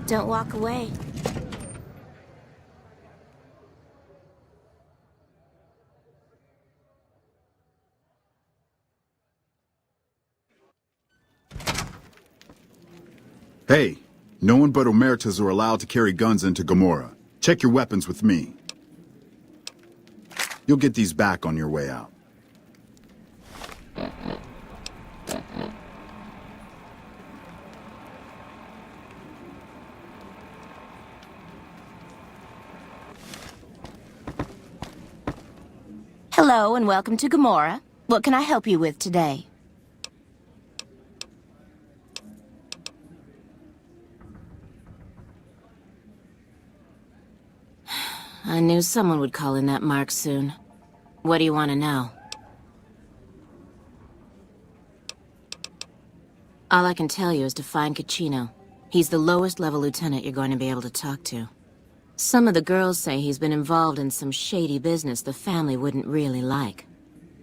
Don't walk away. Hey, no one but Omertas are allowed to carry guns into Gommohra. Check your weapons with me. You'll get these back on your way out. Hello and welcome to Gommohra. What can I help you with today? I knew someone would call in that mark soon. What do you want to know? All I can tell you is to find Caccino. He's the lowest level lieutenant you're going to be able to talk to. Some of the girls say he's been involved in some shady business the family wouldn't really like.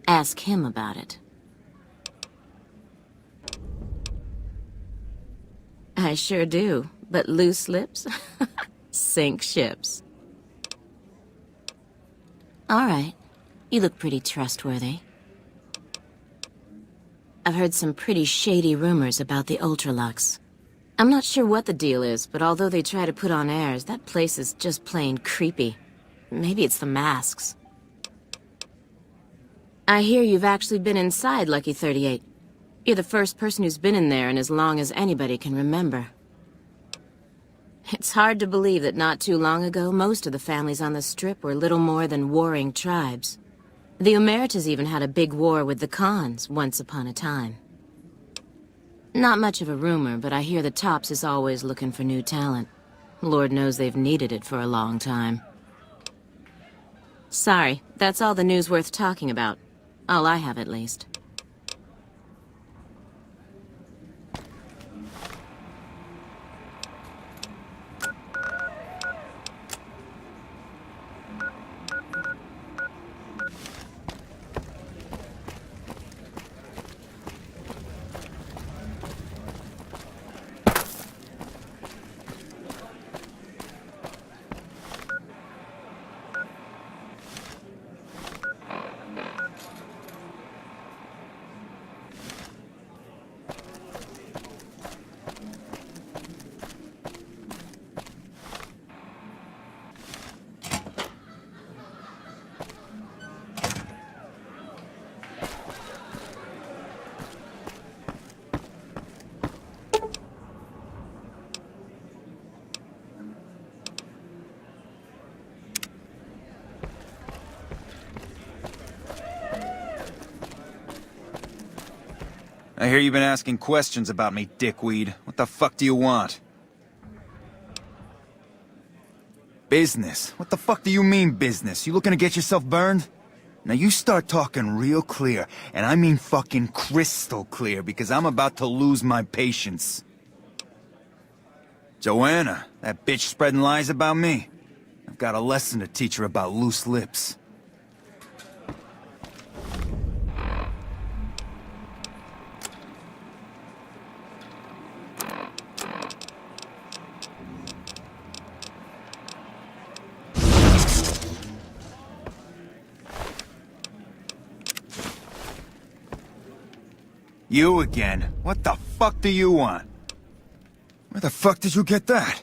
Ask him about it. I sure do, but loose lips sink ships. All right. You look pretty trustworthy. I've heard some pretty shady rumors about the Ultralux. I'm not sure what the deal is, but although they try to put on airs, that place is just plain creepy. Maybe it's the masks. I hear you've actually been inside Lucky 38. You're the first person who's been in there in as long as anybody can remember. It's hard to believe that not too long ago, most of the families on the Strip were little more than warring tribes. The Omertas even had a big war with the Khans once upon a time. Not much of a rumor, but I hear the Tops is always looking for new talent. Lord knows they've needed it for a long time. Sorry, that's all the news worth talking about. All I have, at least. I hear you've been asking questions about me, dickweed. What the fuck do you want? Business? What the fuck do you mean business? You looking to get yourself burned? Now you start talking real clear, and I mean fucking crystal clear, because I'm about to lose my patience. Joanna, that bitch spreading lies about me. I've got a lesson to teach her about loose lips. You again? What the fuck do you want? Where the fuck did you get that?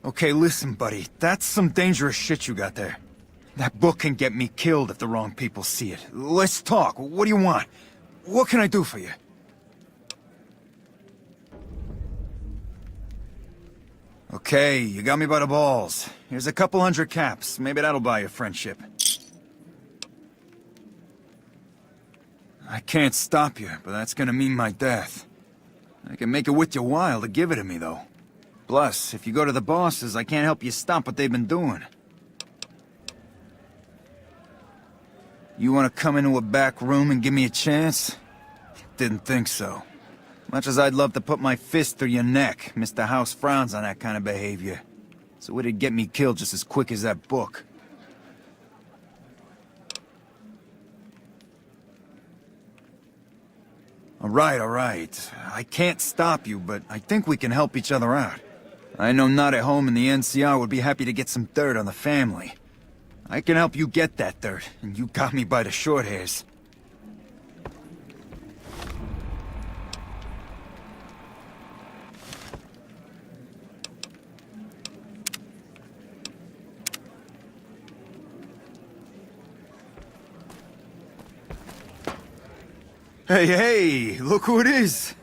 Okay, listen, buddy. That's some dangerous shit you got there. That book can get me killed if the wrong people see it. Let's talk. What do you want? What can I do for you? Okay, you got me by the balls. Here's a couple hundred caps. Maybe that'll buy you friendship. I can't stop you, but that's gonna mean my death. I can make it worth your while to give it to me, though. Plus, if you go to the bosses, I can't help you stop what they've been doing. You wanna come into a back room and give me a chance? Didn't think so. Much as I'd love to put my fist through your neck, Mr. House frowns on that kind of behavior. So it'd get me killed just as quick as that book. All right. I can't stop you, but I think we can help each other out. I know not at home in the NCR would be happy to get some dirt on the family. I can help you get that dirt, and you got me by the short hairs. Hey, hey, look who it is.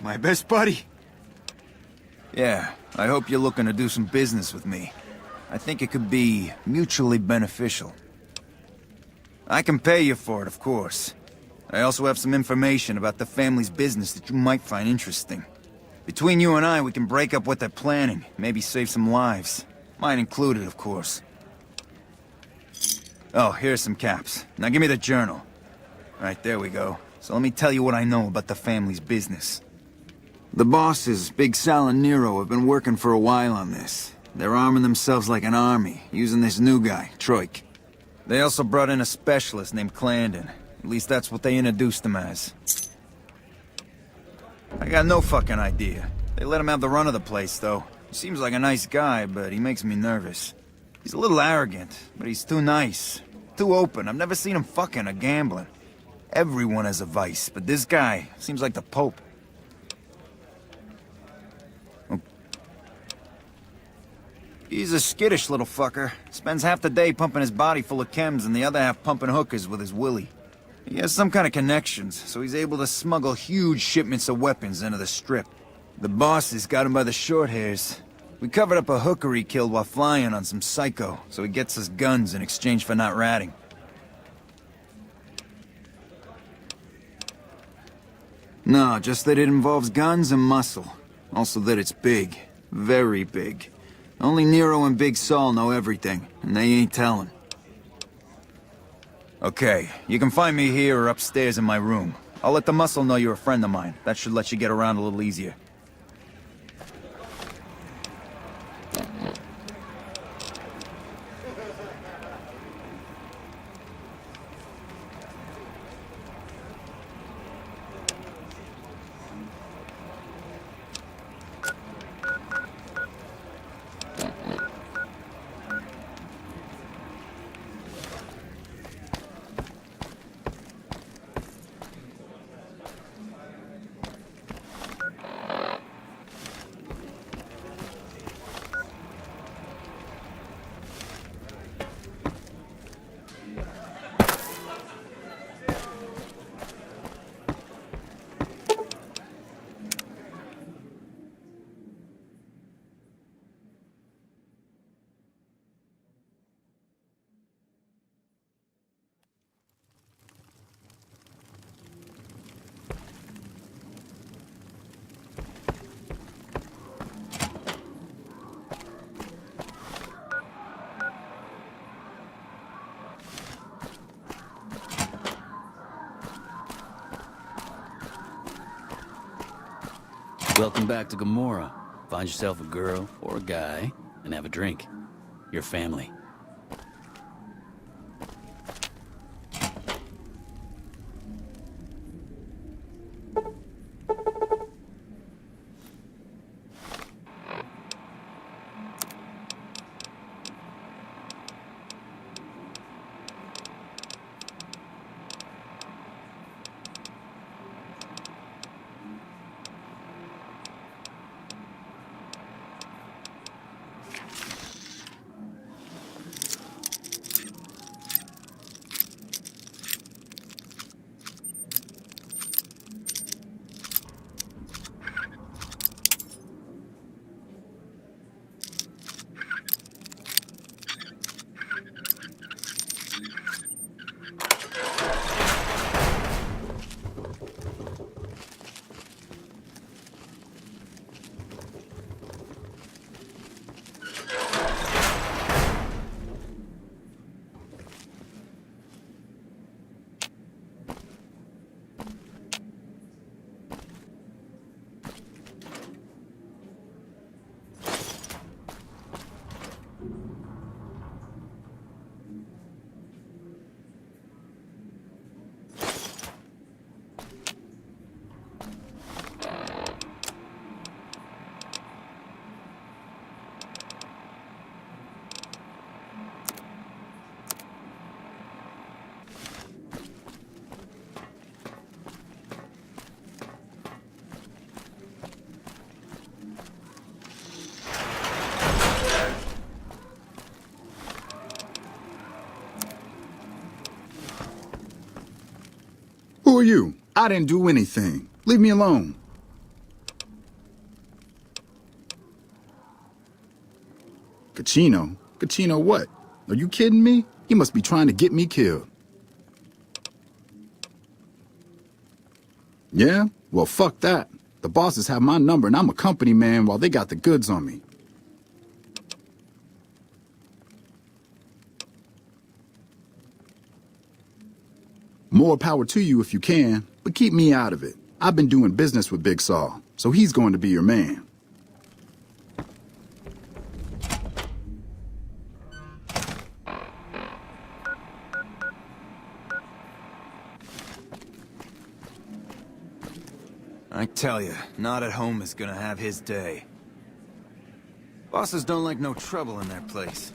My best buddy. Yeah, I hope you're looking to do some business with me. I think it could be mutually beneficial. I can pay you for it, of course. I also have some information about the family's business that you might find interesting. Between you and I, we can break up what they're planning, maybe save some lives. Mine included, of course. Oh, here's some caps. Now give me the journal. Right, there we go. So let me tell you what I know about the family's business. The bosses, Big Sal and Nero, have been working for a while on this. They're arming themselves like an army, using this new guy, Troik. They also brought in a specialist named Clarendon. At least that's what they introduced him as. I got no fucking idea. They let him have the run of the place, though. He seems like a nice guy, but he makes me nervous. He's a little arrogant, but he's too nice. Too open. I've never seen him fucking or gambling. Everyone has a vice, but this guy seems like the Pope. He's a skittish little fucker. Spends half the day pumping his body full of chems and the other half pumping hookers with his willy. He has some kind of connections, so he's able to smuggle huge shipments of weapons into the Strip. The bosses got him by the short hairs. We covered up a hooker he killed while flying on some psycho, so he gets us guns in exchange for not ratting. No, just that it involves guns and muscle. Also that it's big. Very big. Only Nero and Big Saul know everything, and they ain't telling. Okay, you can find me here or upstairs in my room. I'll let the muscle know you're a friend of mine. That should let you get around a little easier. Welcome back to Gommohra. Find yourself a girl or a guy and have a drink. Your family. are you? I didn't do anything. Leave me alone. Cachino? Cachino what? Are you kidding me? He must be trying to get me killed. Yeah? Well, fuck that. The bosses have my number and I'm a company man while they got the goods on me. More power to you if you can, but keep me out of it. I've been doing business with Big Saul, so he's going to be your man. I tell you, not at home is gonna have his day. Bosses don't like no trouble in their place.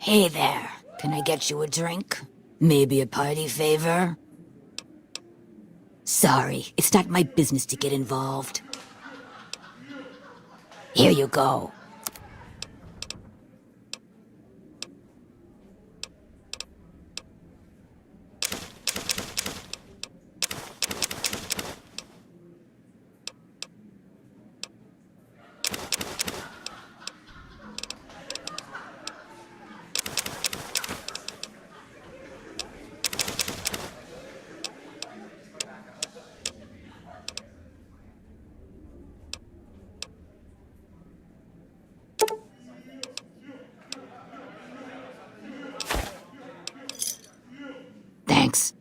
Hey there, can I get you a drink? Maybe a party favor? Sorry, it's not my business to get involved. Here you go. Thanks.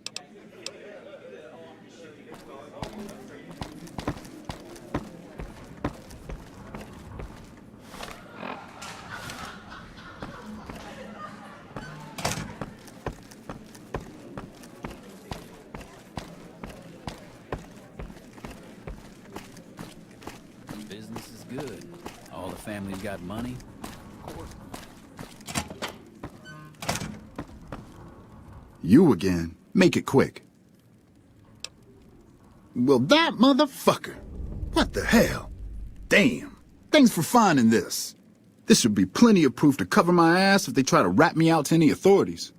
Business is good. All the family's got money. Of course. You again. Make it quick. Well, that motherfucker. What the hell? Damn. Thanks for finding this. This should be plenty of proof to cover my ass if they try to rat me out to any authorities.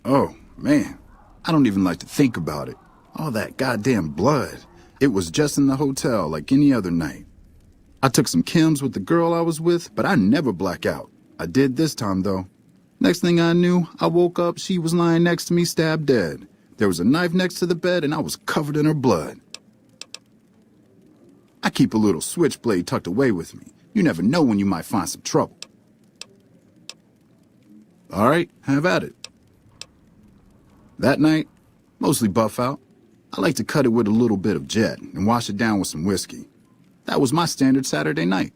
Oh, man. I don't even like to think about it. All that goddamn blood. It was just in the hotel like any other night. I took some chems with the girl I was with, but I never black out. I did this time, though. Next thing I knew, I woke up, she was lying next to me, stabbed dead. There was a knife next to the bed, and I was covered in her blood. I keep a little switchblade tucked away with me. You never know when you might find some trouble. All right, have at it. That night, mostly buff out. I like to cut it with a little bit of Jet and wash it down with some whiskey. That was my standard Saturday night.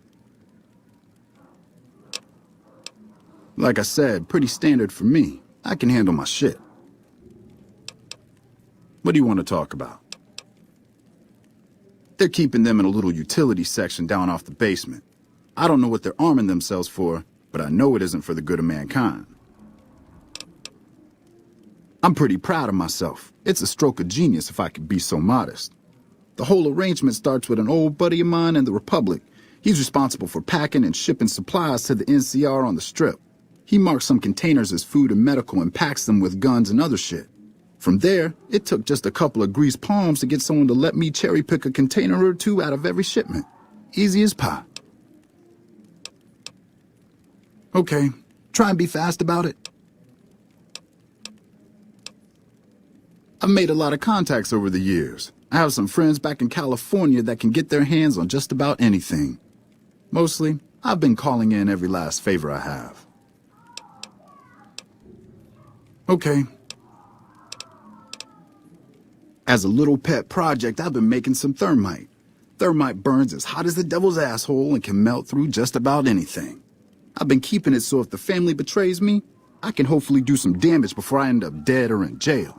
Like I said, pretty standard for me. I can handle my shit. What do you want to talk about? They're keeping them in a little utility section down off the basement. I don't know what they're arming themselves for, but I know it isn't for the good of mankind. I'm pretty proud of myself. It's a stroke of genius if I could be so modest. The whole arrangement starts with an old buddy of mine in the Republic. He's responsible for packing and shipping supplies to the NCR on the Strip. He marks some containers as food and medical and packs them with guns and other shit. From there, it took just a couple of greased palms to get someone to let me cherry-pick a container or two out of every shipment. Easy as pie. Okay, try and be fast about it. I've made a lot of contacts over the years. I have some friends back in California that can get their hands on just about anything. Mostly, I've been calling in every last favor I have. Okay. As a little pet project, I've been making some thermite. Thermite burns as hot as the devil's asshole and can melt through just about anything. I've been keeping it so if the family betrays me, I can hopefully do some damage before I end up dead or in jail.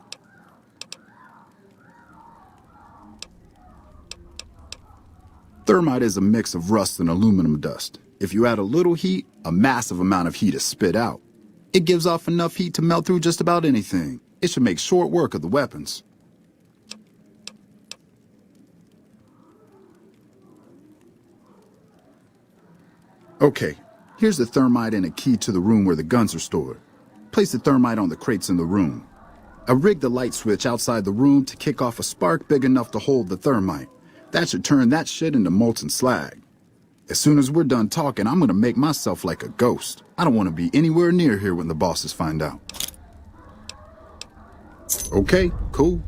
Thermite is a mix of rust and aluminum dust. If you add a little heat, a massive amount of heat is spit out. It gives off enough heat to melt through just about anything. It should make short work of the weapons. Okay, here's the thermite and a key to the room where the guns are stored. Place the thermite on the crates in the room. I rigged the light switch outside the room to kick off a spark big enough to hold the thermite. That should turn that shit into molten slag. As soon as we're done talking, I'm gonna make myself like a ghost. I don't want to be anywhere near here when the bosses find out. Okay, cool.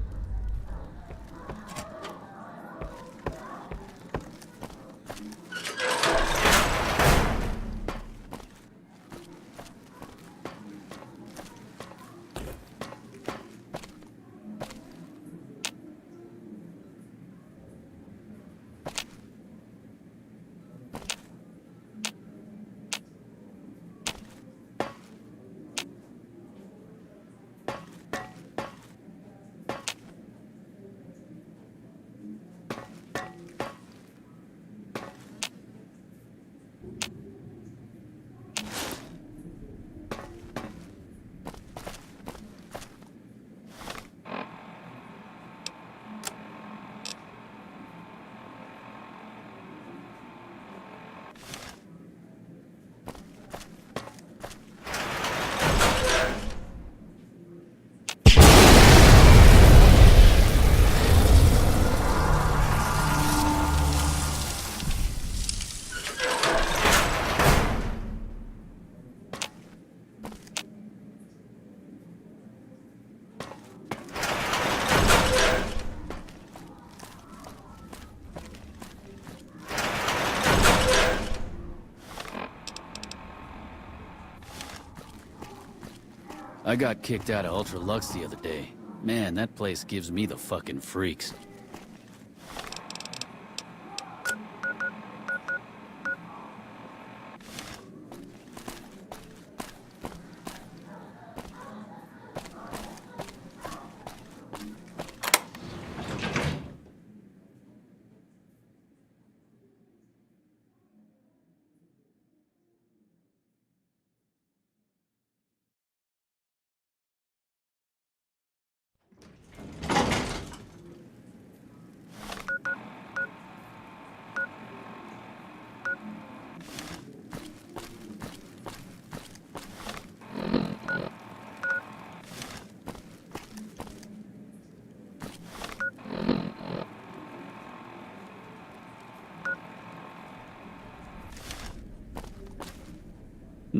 I got kicked out of Ultra Lux the other day. Man, that place gives me the fucking freaks.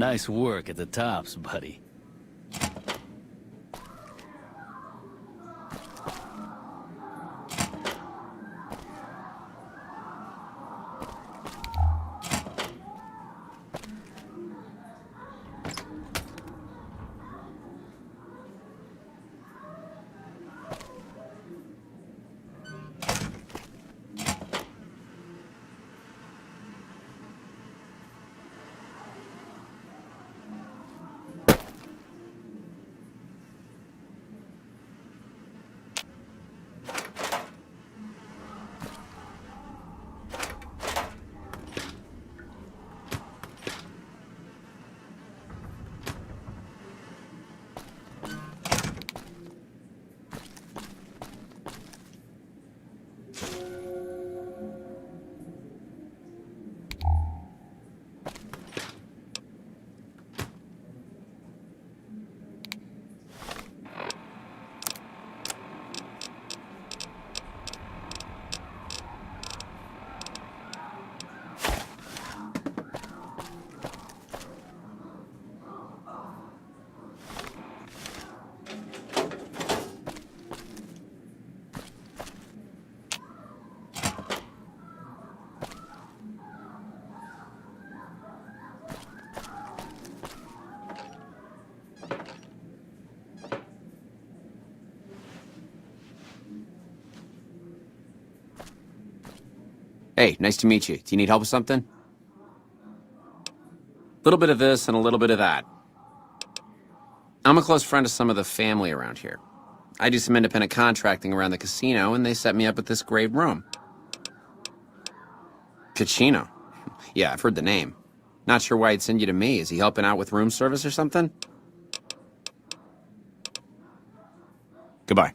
Nice work at the tops, buddy. Hey, nice to meet you. Do you need help with something? A little bit of this and a little bit of that. I'm a close friend of some of the family around here. I do some independent contracting around the casino, and they set me up with this great room. Casino? Yeah, I've heard the name. Not sure why he'd send you to me. Is he helping out with room service or something? Goodbye.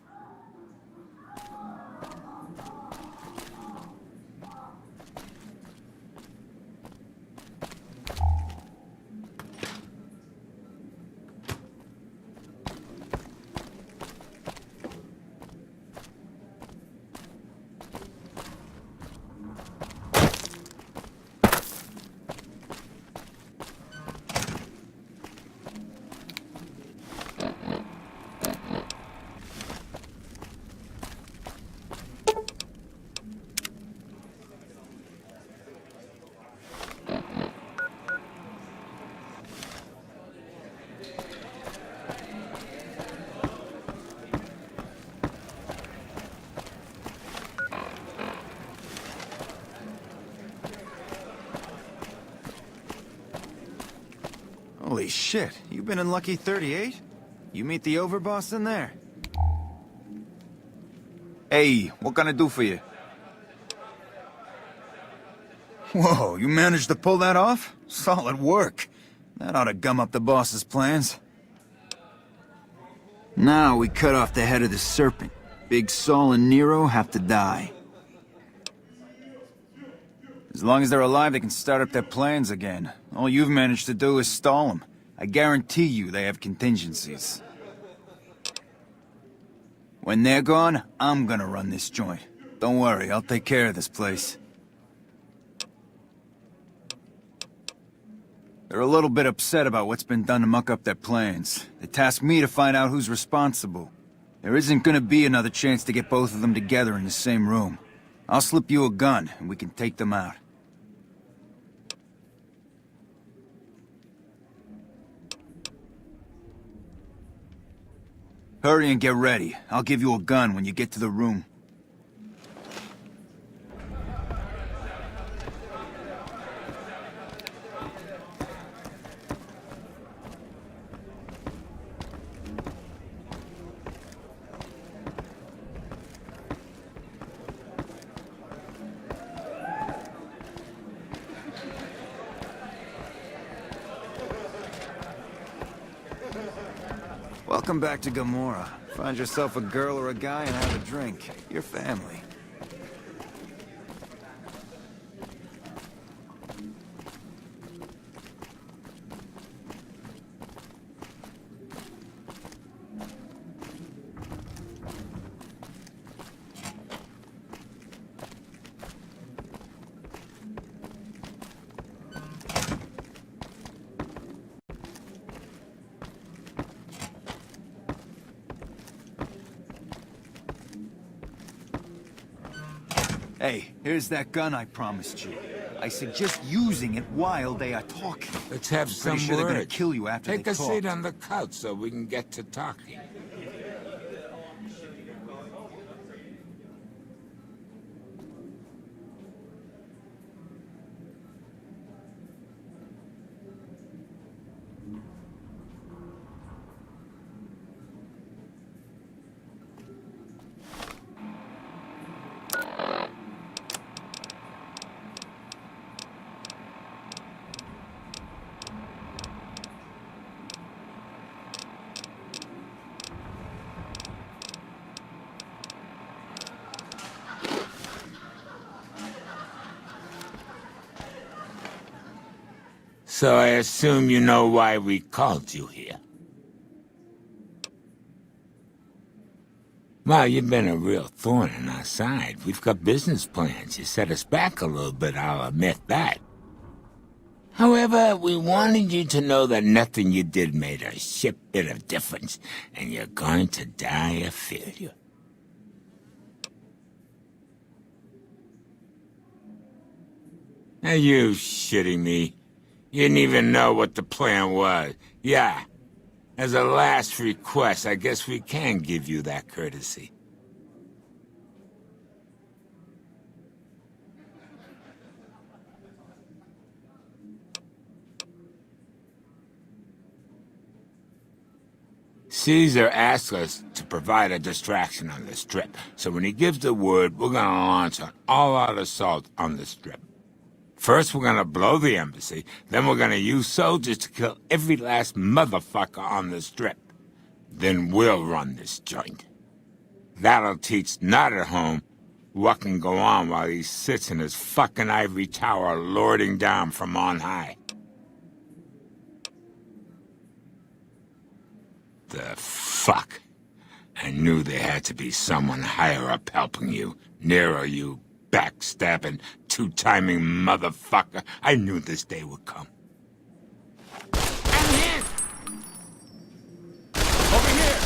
Holy shit, you been in Lucky 38? You meet the overboss in there? Hey, what can I do for you? Whoa, you managed to pull that off? Solid work. That ought to gum up the boss's plans. Now we cut off the head of the serpent. Big Saul and Nero have to die. As long as they're alive, they can start up their plans again. All you've managed to do is stall them. I guarantee you they have contingencies. When they're gone, I'm gonna run this joint. Don't worry, I'll take care of this place. They're a little bit upset about what's been done to muck up their plans. They tasked me to find out who's responsible. There isn't gonna be another chance to get both of them together in the same room. I'll slip you a gun, and we can take them out. Hurry and get ready. I'll give you a gun when you get to the room. Welcome back to Gommohra. Find yourself a girl or a guy and have a drink. Your family. Hey, here's that gun I promised you. I suggest using it while they are talking. Let's have I'm some pretty sure they're gonna words. kill you after Take they a talk. seat on the couch so we can get to talking. So I assume you know why we called you here. Well, you've been a real thorn in our side. We've got business plans. You set us back a little bit, I'll admit that. However, we wanted you to know that nothing you did made a shit bit of difference, and you're going to die a failure. Are you shitting me? You didn't even know what the plan was. Yeah. As a last request, I guess we can give you that courtesy. Caesar asked us to provide a distraction on the Strip, so when he gives the word, we're gonna launch an all-out assault on the Strip. First, we're gonna blow the embassy, then we're gonna use soldiers to kill every last motherfucker on the Strip. Then we'll run this joint. That'll teach Not at Home what can go on while he sits in his fucking ivory tower lording down from on high. The fuck? I knew there had to be someone higher up helping you. Nero, you backstabbing, two-timing motherfucker. I knew this day would come. I'm here! Over here!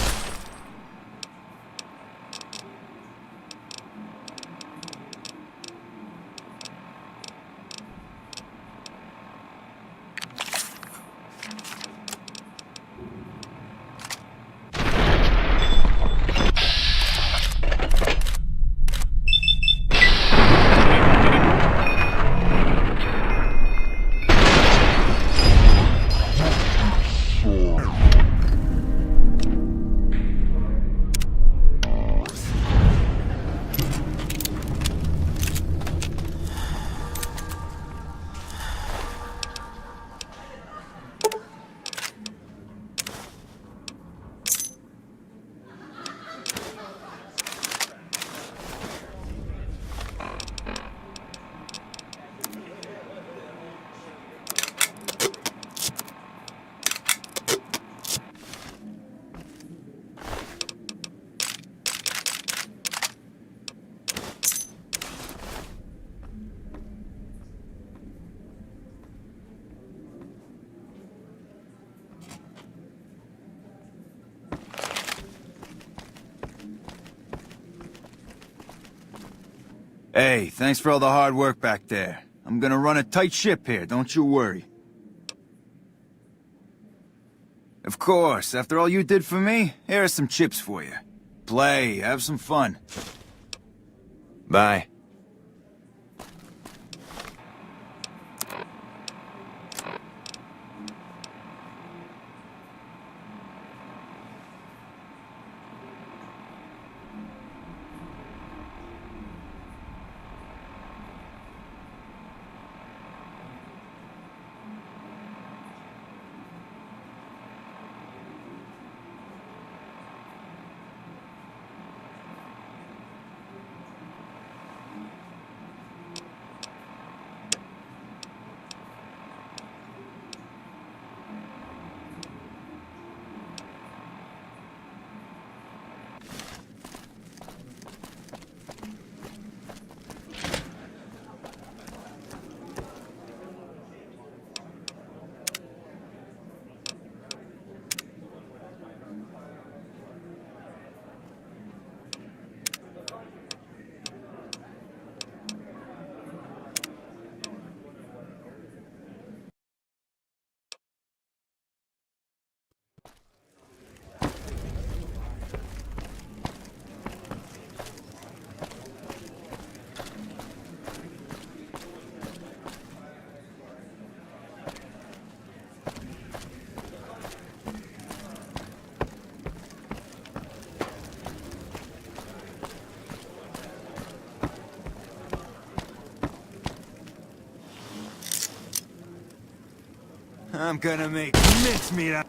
Hey, thanks for all the hard work back there. I'm gonna run a tight ship here, don't you worry. Of course, after all you did for me, here are some chips for you. Play, have some fun. Bye. I'm gonna make mincemeat out.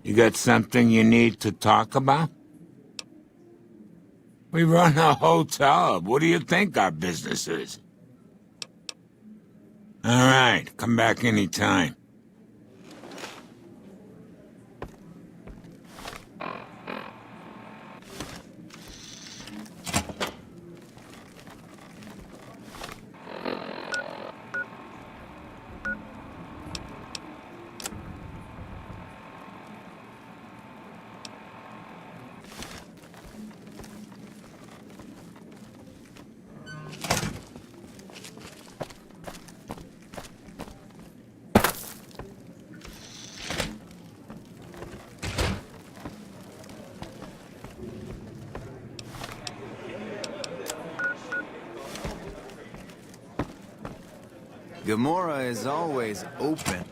You got something you need to talk about? We run a hotel. What do you think our business is? All right, come back anytime. Gommohra is always open.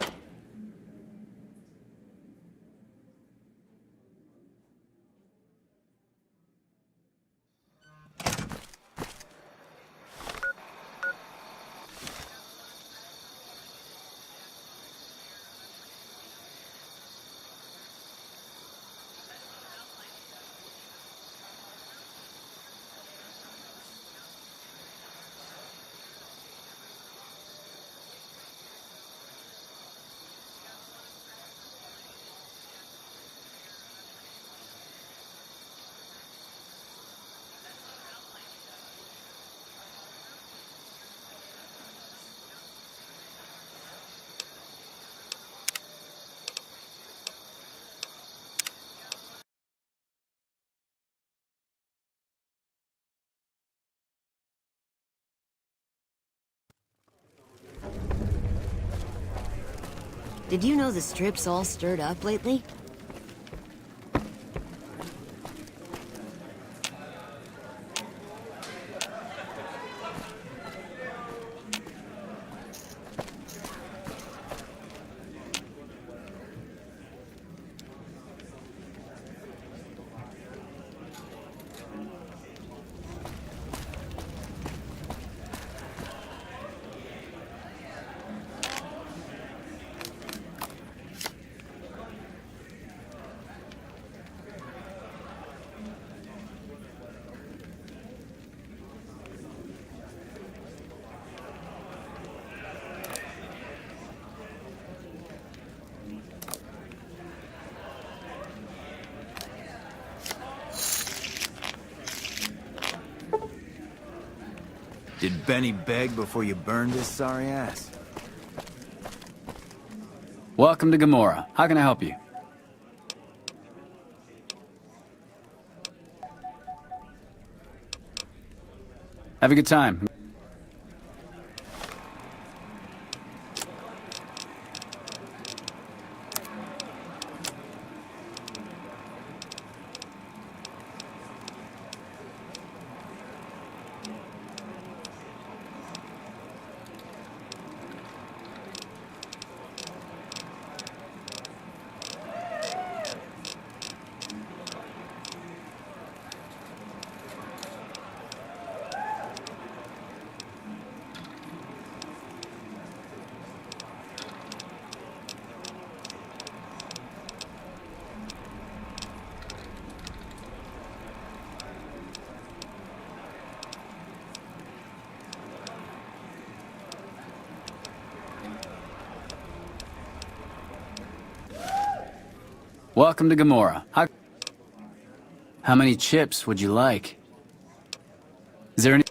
Did you know the strip's all stirred up lately? Did Benny beg before you burned his sorry ass? Welcome to Gommohra. How can I help you? Have a good time. Welcome to Gommohra. How many chips would you like? Is there any...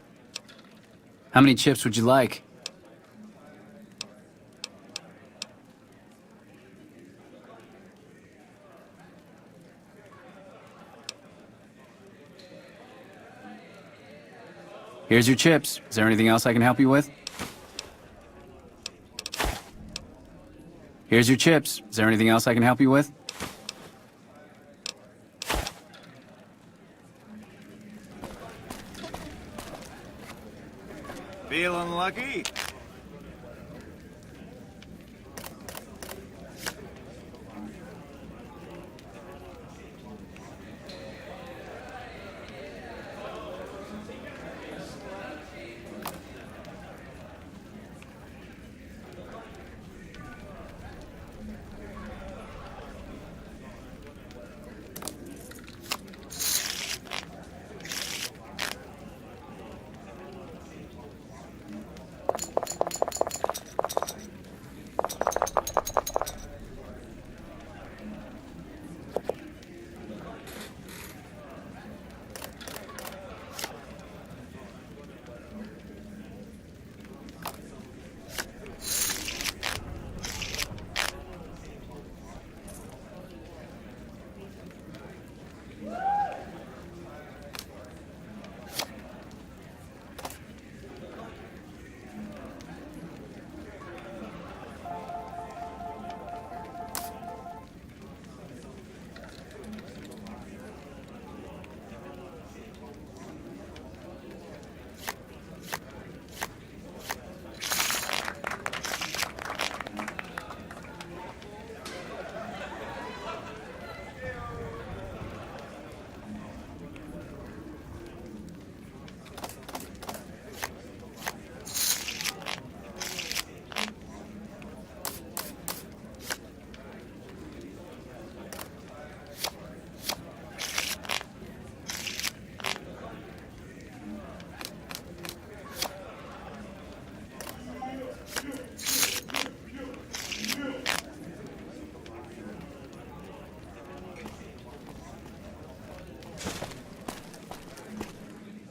How many chips would you like? Here's your chips. Is there anything else I can help you with? Here's your chips. Is there anything else I can help you with? Feeling lucky?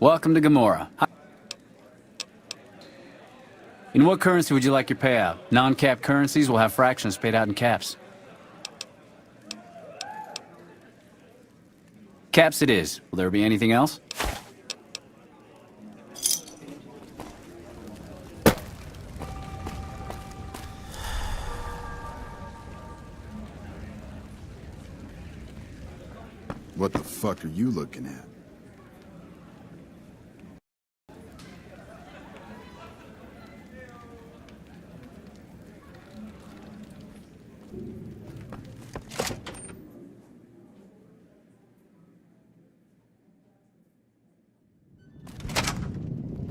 Welcome to Gommohra. In what currency would you like your payout? Non-cap currencies will have fractions paid out in caps. Caps it is. Will there be anything else? What the fuck are you looking at?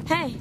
Hey,